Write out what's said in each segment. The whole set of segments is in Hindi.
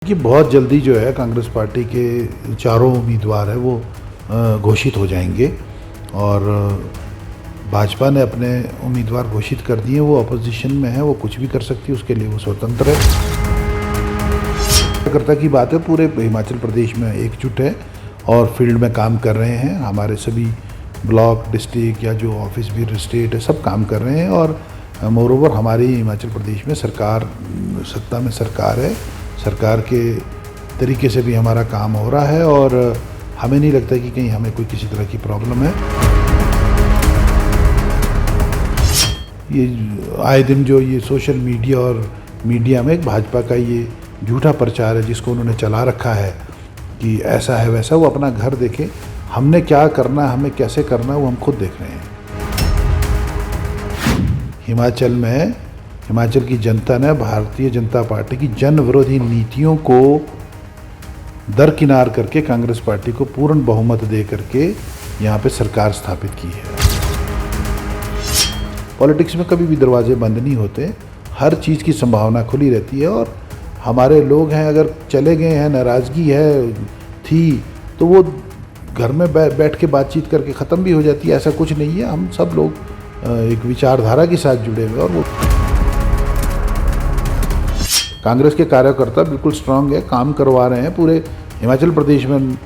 कि बहुत जल्दी जो है कांग्रेस पार्टी के चारों उम्मीदवार है वो घोषित हो जाएंगे और भाजपा ने अपने उम्मीदवार घोषित कर दिए। वो अपोजिशन में है, वो कुछ भी कर सकती है, उसके लिए वो स्वतंत्र है। कार्यकर्ता की बात है, पूरे हिमाचल प्रदेश में एकजुट है और फील्ड में काम कर रहे हैं। हमारे सभी ब्लॉक, डिस्ट्रिक्ट या जो ऑफिस भी स्टेट है, सब काम कर रहे हैं और मोरोवर हमारी हिमाचल प्रदेश में सरकार, सत्ता में सरकार है। सरकार के तरीके से भी हमारा काम हो रहा है और हमें नहीं लगता कि कहीं हमें कोई किसी तरह की प्रॉब्लम है। ये आए दिन जो ये सोशल मीडिया और मीडिया में भाजपा का ये झूठा प्रचार है जिसको उन्होंने चला रखा है कि ऐसा है वैसा, वो अपना घर देखें। हमने क्या करना है, हमें कैसे करना है, वो हम खुद देख रहे हैं। हिमाचल में हिमाचल की जनता ने भारतीय जनता पार्टी की जन विरोधी नीतियों को दरकिनार करके कांग्रेस पार्टी को पूर्ण बहुमत दे करके यहाँ पे सरकार स्थापित की है। पॉलिटिक्स में कभी भी दरवाजे बंद नहीं होते, हर चीज़ की संभावना खुली रहती है और हमारे लोग हैं, अगर चले गए हैं, नाराज़गी है थी तो वो घर में बैठ के बातचीत करके ख़त्म भी हो जाती है। ऐसा कुछ नहीं है, हम सब लोग एक विचारधारा के साथ जुड़े हुए और वो कांग्रेस के कार्यकर्ता बिल्कुल स्ट्रांग है, काम करवा रहे हैं। पूरे हिमाचल प्रदेश में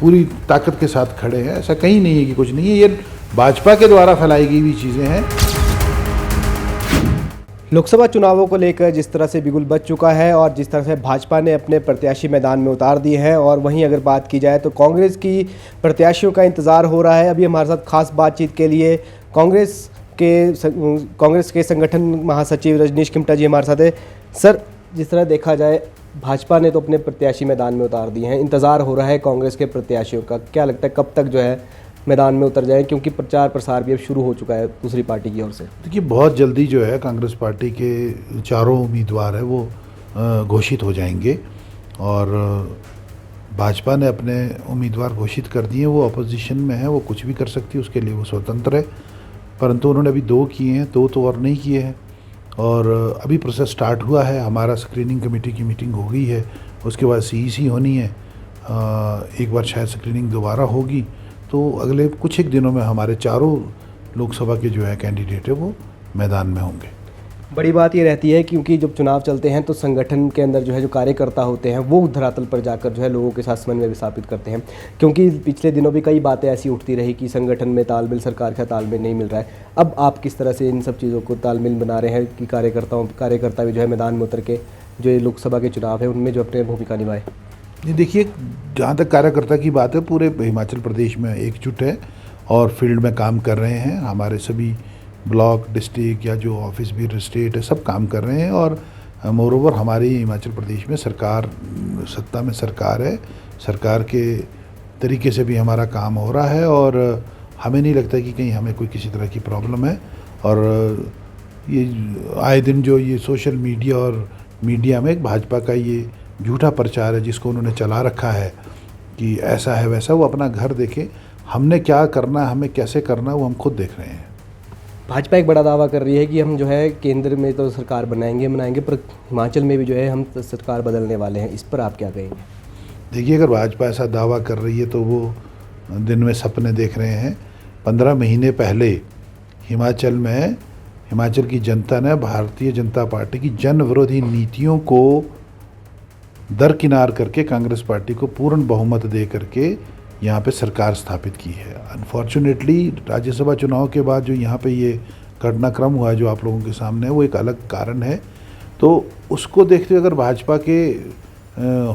पूरी ताकत के साथ खड़े हैं। ऐसा कहीं नहीं है कि कुछ नहीं है, ये भाजपा के द्वारा फैलाई गई हुई चीज़ें हैं। लोकसभा चुनावों को लेकर जिस तरह से बिगुल बच चुका है और जिस तरह से भाजपा ने अपने प्रत्याशी मैदान में उतार दिए हैं, और वहीं अगर बात की जाए तो कांग्रेस की प्रत्याशियों का इंतज़ार हो रहा है। अभी हमारे साथ खास बातचीत के लिए कांग्रेस के संगठन महासचिव रजनीश किमटा जी हमारे साथ है। सर, जिस तरह देखा जाए भाजपा ने तो अपने प्रत्याशी मैदान में उतार दिए हैं, इंतज़ार हो रहा है कांग्रेस के प्रत्याशियों का। क्या लगता है कब तक जो है मैदान में उतर जाए, क्योंकि प्रचार प्रसार भी अब शुरू हो चुका है दूसरी पार्टी की ओर से? देखिए, बहुत जल्दी जो है कांग्रेस पार्टी के चारों उम्मीदवार है वो घोषित हो जाएंगे और भाजपा ने अपने उम्मीदवार घोषित कर दिए। वो अपोजिशन में है, वो कुछ भी कर सकती है, उसके लिए वो स्वतंत्र है। परंतु उन्होंने अभी 2 किए हैं, 2 तो और नहीं किए हैं और अभी प्रोसेस स्टार्ट हुआ है। हमारा स्क्रीनिंग कमेटी की मीटिंग हो गई है, उसके बाद CEC होनी है, एक बार शायद स्क्रीनिंग दोबारा होगी। तो अगले कुछ एक दिनों में हमारे चारों लोकसभा के जो है कैंडिडेट है वो मैदान में होंगे। बड़ी बात ये रहती है क्योंकि जब चुनाव चलते हैं तो संगठन के अंदर जो है जो कार्यकर्ता होते हैं वो धरातल पर जाकर जो है लोगों के साथ समन्वय स्थापित करते हैं, क्योंकि पिछले दिनों भी कई बातें ऐसी उठती रही कि संगठन में तालमेल, सरकार का तालमेल नहीं मिल रहा है। अब आप किस तरह से इन सब चीज़ों को तालमेल बना रहे हैं कि कार्यकर्ता भी जो है मैदान में उतर के जो ये लोकसभा के चुनाव है उनमें जो अपनी भूमिका निभाए? नहीं, देखिए, जहाँ तक कार्यकर्ता की बात है, पूरे हिमाचल प्रदेश में एकजुट है और फील्ड में काम कर रहे हैं। हमारे सभी ब्लॉक, डिस्ट्रिक्ट या जो ऑफिस भी स्टेट है, सब काम कर रहे हैं और मोरोवर हमारी हिमाचल प्रदेश में सरकार, सत्ता में सरकार है। सरकार के तरीके से भी हमारा काम हो रहा है और हमें नहीं लगता कि कहीं हमें कोई किसी तरह की प्रॉब्लम है। और ये आए दिन जो ये सोशल मीडिया और मीडिया में भाजपा का ये झूठा प्रचार है जिसको उन्होंने चला रखा है कि ऐसा है वैसा, वो अपना घर देखें। हमने क्या करना है, हमें कैसे करना है, वो हम खुद देख रहे हैं। भाजपा एक बड़ा दावा कर रही है कि हम जो है केंद्र में तो सरकार बनाएंगे पर हिमाचल में भी जो है हम सरकार बदलने वाले हैं। इस पर आप क्या कहेंगे? देखिए, अगर भाजपा ऐसा दावा कर रही है तो वो दिन में सपने देख रहे हैं। 15 महीने पहले हिमाचल की जनता ने भारतीय जनता पार्टी की जन विरोधी नीतियों को दरकिनार करके कांग्रेस पार्टी को पूर्ण बहुमत दे करके यहाँ पे सरकार स्थापित की है। अनफॉर्चुनेटली राज्यसभा चुनाव के बाद जो यहाँ पे ये घटनाक्रम हुआ जो आप लोगों के सामने है, वो एक अलग कारण है। तो उसको देखते हुए अगर भाजपा के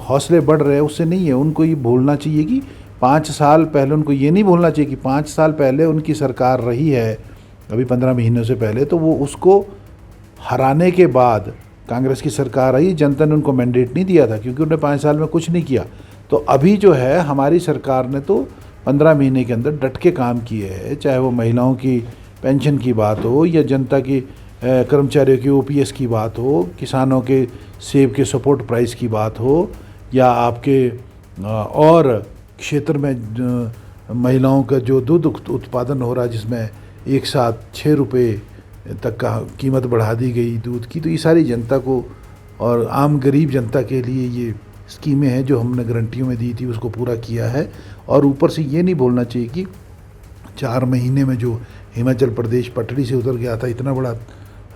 हौसले बढ़ रहे हैं, उससे नहीं है। उनको ये भूलना चाहिए कि 5 साल पहले, उनको ये नहीं भूलना चाहिए कि 5 साल पहले उनकी सरकार रही है, अभी 15 महीनों से पहले। तो वो उसको हराने के बाद कांग्रेस की सरकार आई, जनता ने उनको मैंडेट नहीं दिया था क्योंकि उन्होंने 5 साल में कुछ नहीं किया। तो अभी जो है हमारी सरकार ने तो 15 महीने के अंदर डट के काम किए हैं, चाहे वो महिलाओं की पेंशन की बात हो या जनता की कर्मचारियों की OPS की बात हो, किसानों के सेब के सपोर्ट प्राइस की बात हो, या आपके और क्षेत्र में महिलाओं का जो दूध उत्पादन हो रहा है जिसमें एक साथ 6 रुपये तक का कीमत बढ़ा दी गई दूध की। तो ये सारी जनता को और आम गरीब जनता के लिए ये स्कीमें हैं जो हमने गारंटियों में दी थी उसको पूरा किया है। और ऊपर से ये नहीं बोलना चाहिए कि 4 महीने में जो हिमाचल प्रदेश पटड़ी से उतर गया था, इतना बड़ा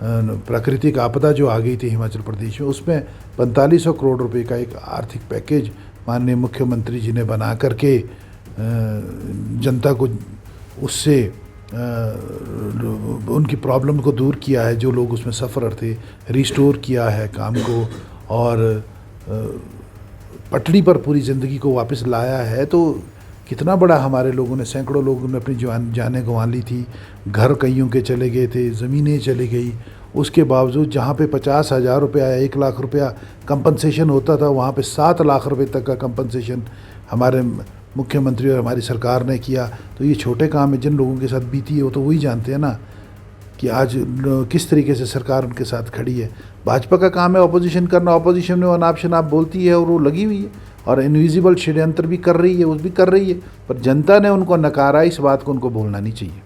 प्राकृतिक आपदा जो आ गई थी हिमाचल प्रदेश में, उसमें 4500 करोड़ रुपए का एक आर्थिक पैकेज माननीय मुख्यमंत्री जी ने बना करके जनता को उससे उनकी प्रॉब्लम को दूर किया है, जो लोग उसमें सफ़र थे, रिस्टोर किया है काम को और पटड़ी पर पूरी ज़िंदगी को वापस लाया है। तो कितना बड़ा हमारे लोगों ने, सैकड़ों लोगों ने अपनी जानें गंवा ली थी, घर कईयों के चले गए थे, ज़मीनें चली गई। उसके बावजूद जहाँ पे 50,000 रुपया या 1 लाख रुपया कंपनसेशन होता था, वहाँ पे 7 लाख रुपए तक का कंपनसेशन हमारे मुख्यमंत्री और हमारी सरकार ने किया। तो ये छोटे काम है, जिन लोगों के साथ बीती है वो तो वही जानते हैं ना कि आज किस तरीके से सरकार उनके साथ खड़ी है। भाजपा का काम है ऑपोजिशन करना, ऑपोजिशन में अनाप शनाप बोलती है और वो लगी हुई है और इनविजिबल षड्यंत्र भी कर रही है, उस भी कर रही है, पर जनता ने उनको नकारा। इस बात को उनको बोलना नहीं चाहिए।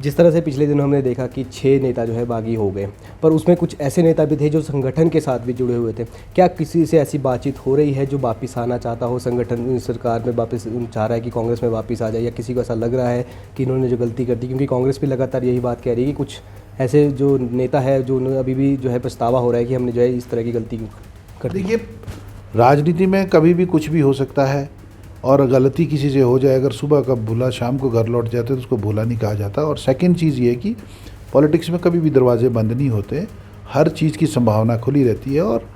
जिस तरह से पिछले दिनों हमने देखा कि 6 नेता जो है बागी हो गए, पर उसमें कुछ ऐसे नेता भी थे जो संगठन के साथ भी जुड़े हुए थे। क्या किसी से ऐसी बातचीत हो रही है जो वापस आना चाहता हो संगठन, सरकार में वापस चाह रहा है कि कांग्रेस में वापस आ जाए, या किसी को ऐसा लग रहा है कि इन्होंने जो गलती कर दी? क्योंकि कांग्रेस भी लगातार यही बात कह रही है कि कुछ ऐसे जो नेता है जो अभी भी जो है पछतावा हो रहा है कि हमने जो है इस तरह की गलती कर दी। देखिए, राजनीति में कभी भी कुछ भी हो सकता है और गलती किसी से हो जाए, अगर सुबह का भूला शाम को घर लौट जाते तो उसको भूला नहीं कहा जाता। और सेकंड चीज़ ये है कि पॉलिटिक्स में कभी भी दरवाजे बंद नहीं होते, हर चीज़ की संभावना खुली रहती है। और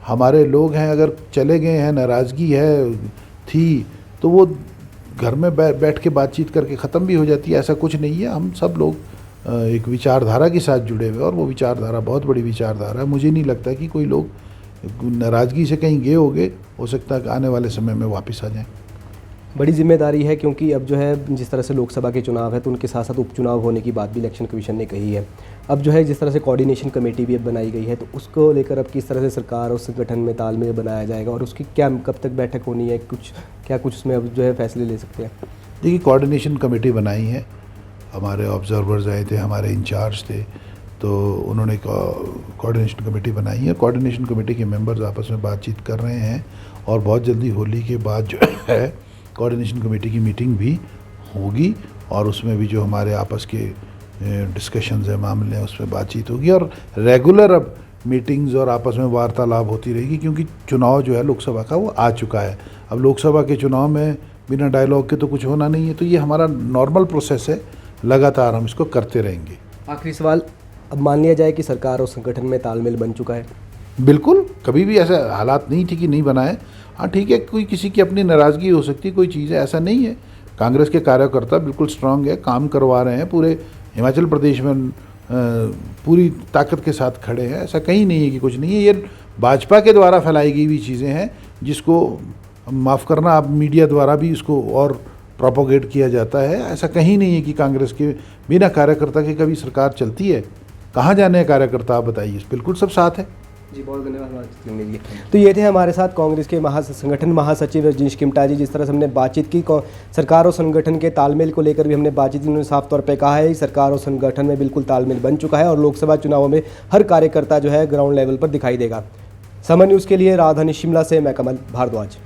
हमारे लोग हैं, अगर चले गए हैं, नाराज़गी है थी, तो वो घर में बैठ के बातचीत करके ख़त्म भी हो जाती है। ऐसा कुछ नहीं है। हम सब लोग एक विचारधारा के साथ जुड़े हुए, और वो विचारधारा बहुत बड़ी विचारधारा है। मुझे नहीं लगता कि कोई लोग नाराज़गी से कहीं गए होंगे, हो सकता है कि आने वाले समय में वापस आ जाएं। बड़ी जिम्मेदारी है, क्योंकि अब जो है जिस तरह से लोकसभा के चुनाव है तो उनके साथ साथ उपचुनाव होने की बात भी इलेक्शन कमीशन ने कही है। अब जो है जिस तरह से कोऑर्डिनेशन कमेटी भी अब बनाई गई है, तो उसको लेकर अब किस तरह से सरकार और संगठन में तालमेल बनाया जाएगा और उसकी क्या कब तक बैठक होनी है, कुछ उसमें अब जो है फैसले ले सकते हैं? देखिए, कोऑर्डिनेशन कमेटी बनाई है, हमारे ऑब्जर्वर्स आए थे, हमारे इंचार्ज थे, तो उन्होंने कोऑर्डिनेशन कमेटी बनाई है। कोऑर्डिनेशन कमेटी के मेंबर्स आपस में बातचीत कर रहे हैं और बहुत जल्दी होली के बाद जो है कोऑर्डिनेशन कमेटी की मीटिंग भी होगी और उसमें भी जो हमारे आपस के डिस्कशंस है, मामले हैं, उसमें बातचीत होगी। और रेगुलर अब मीटिंग्स और आपस में वार्तालाप होती रहेगी, क्योंकि चुनाव जो है लोकसभा का वो आ चुका है। अब लोकसभा के चुनाव में बिना डायलॉग के तो कुछ होना नहीं है, तो ये हमारा नॉर्मल प्रोसेस है, लगातार हम इसको करते रहेंगे। आखिरी सवाल, अब मान लिया जाए कि सरकार और संगठन में तालमेल बन चुका है? बिल्कुल, कभी भी ऐसे हालात नहीं थी कि नहीं बनाए। हाँ ठीक है, कोई किसी की अपनी नाराज़गी हो सकती है, कोई चीज़ है, ऐसा नहीं है। कांग्रेस के कार्यकर्ता बिल्कुल स्ट्रांग है, काम करवा रहे हैं, पूरे हिमाचल प्रदेश में पूरी ताकत के साथ खड़े हैं। ऐसा कहीं नहीं है कि कुछ नहीं है। ये भाजपा के द्वारा फैलाई गई हुई चीज़ें हैं, जिसको माफ़ करना, आप मीडिया द्वारा भी इसको और प्रोपोगेट किया जाता है। ऐसा कहीं नहीं है कि कांग्रेस के बिना कार्यकर्ता के कभी सरकार चलती है। कहाँ जाने हैं कार्यकर्ता, आप बताइए। बिल्कुल सब साथ है। जी, बहुत धन्यवाद हमारे मिल गए। तो ये थे हमारे साथ कांग्रेस के संगठन महासचिव रजनीश किमटा जी। जिस तरह से हमने बातचीत की सरकार और संगठन के तालमेल को लेकर भी हमने बातचीत की, उन्होंने साफ तौर पे कहा है कि सरकार और संगठन में बिल्कुल तालमेल बन चुका है और लोकसभा चुनावों में हर कार्यकर्ता जो है ग्राउंड लेवल पर दिखाई देगा। समर न्यूज़ के लिए राजधानी शिमला से मैं कमल भारद्वाज।